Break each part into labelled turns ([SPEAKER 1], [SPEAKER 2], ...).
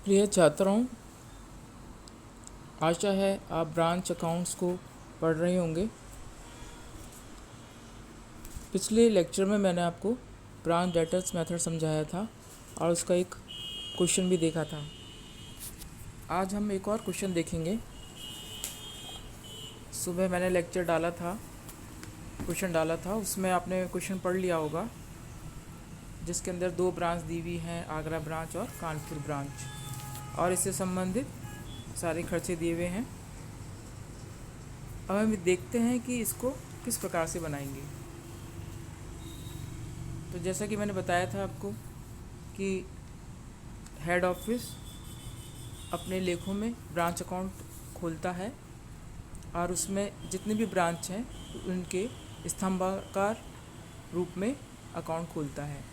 [SPEAKER 1] प्रिय छात्रों, आशा है आप ब्रांच अकाउंट्स को पढ़ रहे होंगे। पिछले लेक्चर में मैंने आपको ब्रांच डेटर्स मेथड समझाया था और उसका एक क्वेश्चन भी देखा था। आज हम एक और क्वेश्चन देखेंगे। सुबह मैंने लेक्चर डाला था, क्वेश्चन डाला था, उसमें आपने क्वेश्चन पढ़ लिया होगा, जिसके अंदर दो ब्रांच दी हुई हैं, आगरा ब्रांच और कानपुर ब्रांच, और इससे संबंधित सारे खर्चे दिए हुए हैं। अब हम देखते हैं कि इसको किस प्रकार से बनाएंगे। तो जैसा कि मैंने बताया था आपको कि हेड ऑफिस अपने लेखों में ब्रांच अकाउंट खोलता है और उसमें जितने भी ब्रांच हैं उनके स्तंभाकार रूप में अकाउंट खोलता है।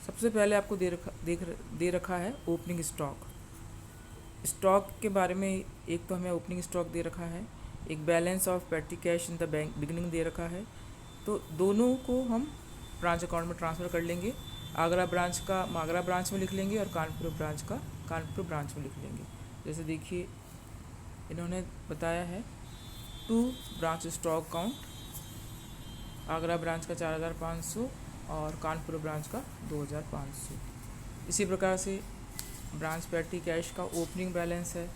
[SPEAKER 1] सबसे पहले आपको दे रखा है ओपनिंग स्टॉक। स्टॉक के बारे में एक तो हमें ओपनिंग स्टॉक दे रखा है, एक बैलेंस ऑफ पेटी cash in the bank beginning they रखा है। तो दोनों को हम ब्रांच अकाउंट में ट्रांसफ़र कर लेंगे। आगरा ब्रांच का आगरा ब्रांच में लिख लेंगे और कानपुर ब्रांच का कानपुर ब्रांच में लिख लेंगे। जैसे देखिए, इन्होंने बताया है to branch stock account, Agra branch का 4500 और कानपुर ब्रांच का 2500। इसी प्रकार से ब्रांच पेटी कैश का ओपनिंग बैलेंस है,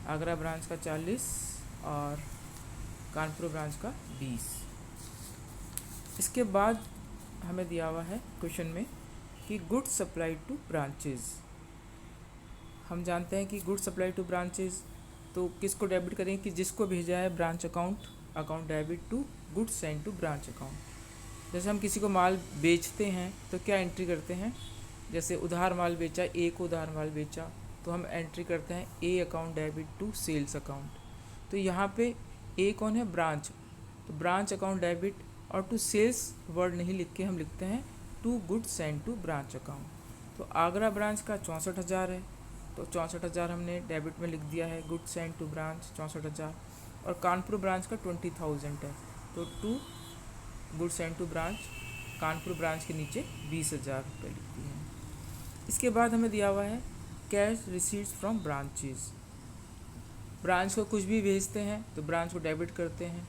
[SPEAKER 1] आगरा ब्रांच का 40 और कानपुर ब्रांच का 20। इसके बाद हमें दिया हुआ है क्वेश्चन में कि गुड्स सप्लाई टू ब्रांचेस। हम जानते हैं कि गुड्स सप्लाई टू ब्रांचेस तो किसको डेबिट करें कि जिसको भेजा है branch account debit to goods sent to branch account. जैसे हम किसी को माल बेचते हैं तो क्या एंट्री करते हैं, जैसे उधार माल बेचा, ए को उधार माल बेचा, तो हम एंट्री करते हैं A account debit to sales account. तो यहाँ पे ए कौन है, ब्रांच, तो ब्रांच अकाउंट डेबिट, और टू सेल्स वर्ड नहीं लिख के हम लिखते हैं to goods sent to branch account. तो आगरा ब्रांच का 64,000 है, तो 64,000 हमने डेबिट में लिख दिया है, गुड्स सेंड टू ब्रांच 64,000। और कानपुर ब्रांच का 20,000 है, तो to goods sent to branch Kanpur branch के नीचे 20,000 रुपये लिख दिए हैं। इसके बाद हमें दिया हुआ है cash receipts from branches. Branch को कुछ भी भेजते हैं तो ब्रांच को डेबिट करते हैं,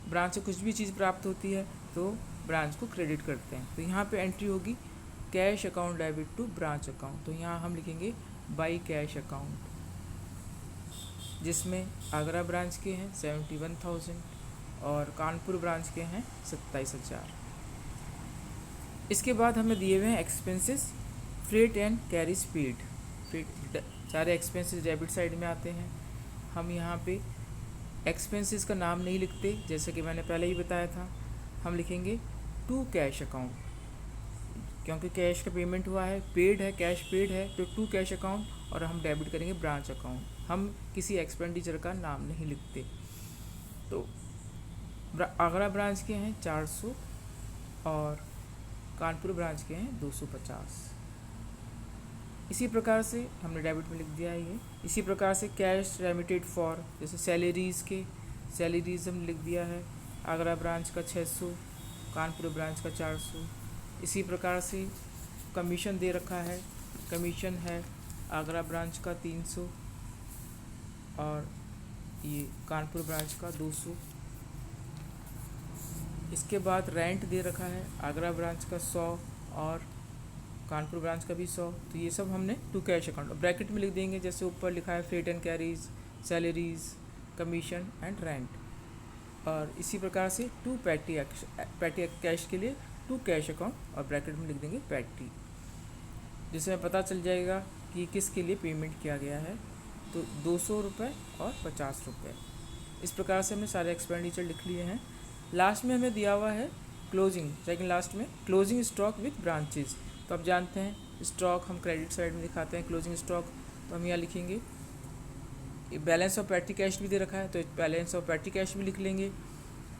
[SPEAKER 1] ब्रांच से कुछ भी चीज़ प्राप्त होती है तो ब्रांच को क्रेडिट करते हैं। तो यहाँ पे एंट्री होगी cash account debit to branch account. तो यहाँ हम लिखेंगे बाई कैश अकाउंट, जिसमें आगरा ब्रांच के हैं 71,000 और कानपुर ब्रांच के हैं 27,000। इसके बाद हमें दिए हुए हैं expenses, freight and carry speed. Freight, सारे एक्सपेंसेस डेबिट साइड में आते हैं। हम यहाँ पे एक्सपेंसेस का नाम नहीं लिखते, जैसे कि मैंने पहले ही बताया था, हम लिखेंगे टू कैश अकाउंट, क्योंकि कैश का पेमेंट हुआ है, पेड है, कैश पेड है, तो टू कैश अकाउंट, और हम डेबिट करेंगे ब्रांच अकाउंट। हम किसी एक्सपेंडिचर का नाम नहीं लिखते। तो आगरा ब्रांच के हैं 400 और कानपुर ब्रांच के हैं 250। इसी प्रकार से हमने डेबिट में लिख दिया है ये। इसी प्रकार से कैश रेमिटेड फॉर, जैसे सैलरीज हमने लिख दिया है, आगरा ब्रांच का 600, कानपुर ब्रांच का 400। इसी प्रकार से कमीशन दे रखा है, कमीशन है आगरा ब्रांच का 300 और ये कानपुर ब्रांच का 200। इसके बाद रेंट दे रखा है, आगरा ब्रांच का 100 और कानपुर ब्रांच का भी 100। तो ये सब हमने टू कैश अकाउंट ब्रैकेट में लिख देंगे, जैसे ऊपर लिखा है freight and carries, salaries, commission and rent. और इसी प्रकार से टू पैटी कैश के लिए टू कैश अकाउंट और ब्रैकेट में लिख देंगे पैटी, जिसमें पता चल जाएगा कि किसके लिए पेमेंट किया गया है। तो 200 रुपये और 50 रुपये। इस प्रकार से हमने सारे एक्सपेंडिचर लिख लिए हैं। लास्ट में हमें दिया हुआ है क्लोजिंग, सेकंड लास्ट में क्लोजिंग स्टॉक विथ ब्रांचेस। तो आप जानते हैं स्टॉक हम क्रेडिट साइड में दिखाते हैं, क्लोजिंग स्टॉक। तो हम यहाँ लिखेंगे बैलेंस ऑफ पेटी कैश भी दे रखा है, तो बैलेंस ऑफ पेटी कैश भी लिख लेंगे,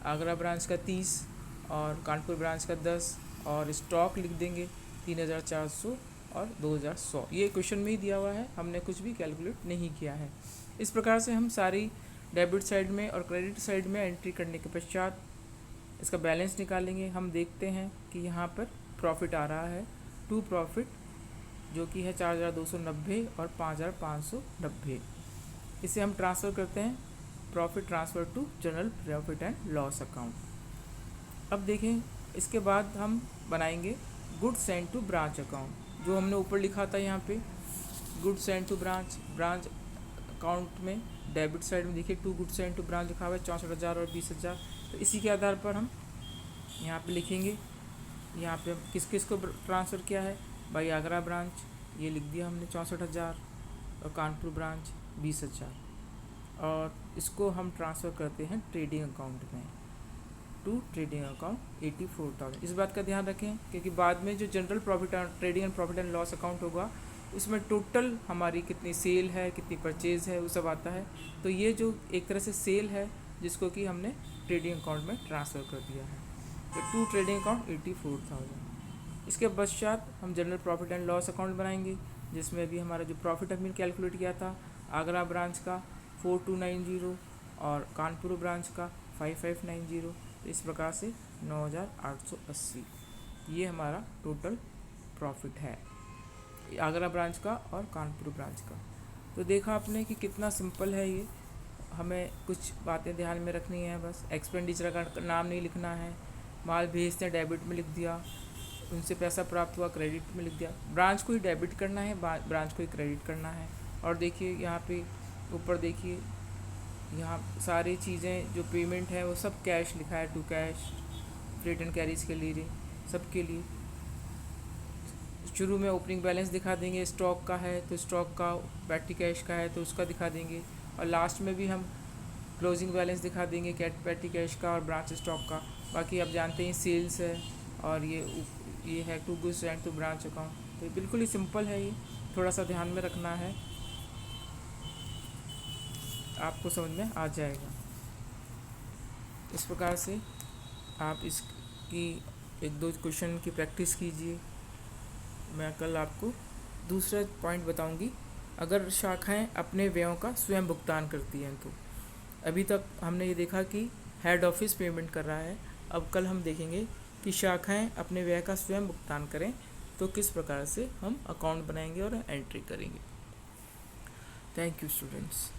[SPEAKER 1] आगरा ब्रांच का 30 और कानपुर ब्रांच का 10, और स्टॉक लिख देंगे 3,400 और 2,100। ये क्वेश्चन में ही दिया हुआ है, हमने कुछ भी कैलकुलेट नहीं किया है। इस प्रकार से हम सारी डेबिट साइड में और क्रेडिट साइड में एंट्री करने के पश्चात इसका बैलेंस निकालेंगे। हम देखते हैं कि यहाँ पर प्रॉफिट आ रहा है, टू प्रॉफिट जो कि है 4,290 और 5,590। इसे हम ट्रांसफ़र करते हैं profit transfer to general profit and loss account. अब देखें इसके बाद हम बनाएंगे goods sent to branch account, जो हमने ऊपर लिखा था यहाँ पे goods sent to branch account में डेबिट साइड में देखिए to goods sent to branch लिखा हुआ है 64,000 और 20,000। तो इसी के आधार पर हम यहाँ पे लिखेंगे, यहाँ पे किस किस को ट्रांसफ़र किया है, भाई आगरा ब्रांच ये लिख दिया हमने 64,000 और कानपुर ब्रांच 20,000, और इसको हम ट्रांसफ़र करते हैं ट्रेडिंग अकाउंट में टू ट्रेडिंग अकाउंट 84,000। इस बात का ध्यान रखें क्योंकि बाद में जो general profit trading and profit and loss account होगा उसमें टोटल हमारी कितनी सेल है कितनी परचेज़ है वो सब आता है। तो ये जो एक तरह से सेल है जिसको कि हमने ट्रेडिंग अकाउंट में ट्रांसफ़र कर दिया है, तो टू ट्रेडिंग अकाउंट 84,000। इसके पश्चात हम general profit and loss account बनाएंगे जिसमें अभी हमारा जो प्रॉफिट हमने कैलकुलेट किया था आगरा ब्रांच का 4,290 और कानपुर ब्रांच का 5,590। तो इस प्रकार से 9,880 ये हमारा टोटल प्रॉफिट है आगरा ब्रांच का और कानपुर ब्रांच का। तो देखा आपने कि कितना सिंपल है ये, हमें कुछ बातें ध्यान में रखनी है, बस एक्सपेंडिचर का नाम नहीं लिखना है, माल भेजते हैं डेबिट में लिख दिया, उनसे पैसा प्राप्त हुआ क्रेडिट में लिख दिया, ब्रांच को ही डेबिट करना है ब्रांच को ही क्रेडिट करना है। और देखिए यहाँ पे ऊपर देखिए यहाँ सारी चीज़ें जो पेमेंट है वो सब कैश लिखा है, to cash freight and carriage के लिए सबके लिए। शुरू में ओपनिंग बैलेंस दिखा देंगे, स्टॉक का है तो स्टॉक का, पैटी कैश का है तो उसका दिखा देंगे, और लास्ट में भी हम क्लोजिंग बैलेंस दिखा देंगे पैटी कैश का और ब्रांच स्टॉक का। बाकी आप जानते हैं सेल्स है और ये है to goods and to branch account. तो बिल्कुल ही सिंपल है, ये थोड़ा सा ध्यान में रखना है, आपको समझ में आ जाएगा। इस प्रकार से आप इसकी एक दो क्वेश्चन की प्रैक्टिस कीजिए। मैं कल आपको दूसरा पॉइंट बताऊंगी, अगर शाखाएं अपने व्ययों का स्वयं भुगतान करती हैं। तो अभी तक हमने ये देखा कि हेड ऑफिस पेमेंट कर रहा है, अब कल हम देखेंगे कि शाखाएं अपने व्यय का स्वयं भुगतान करें तो किस प्रकार से हम अकाउंट बनाएंगे और एंट्री करेंगे। Thank you students.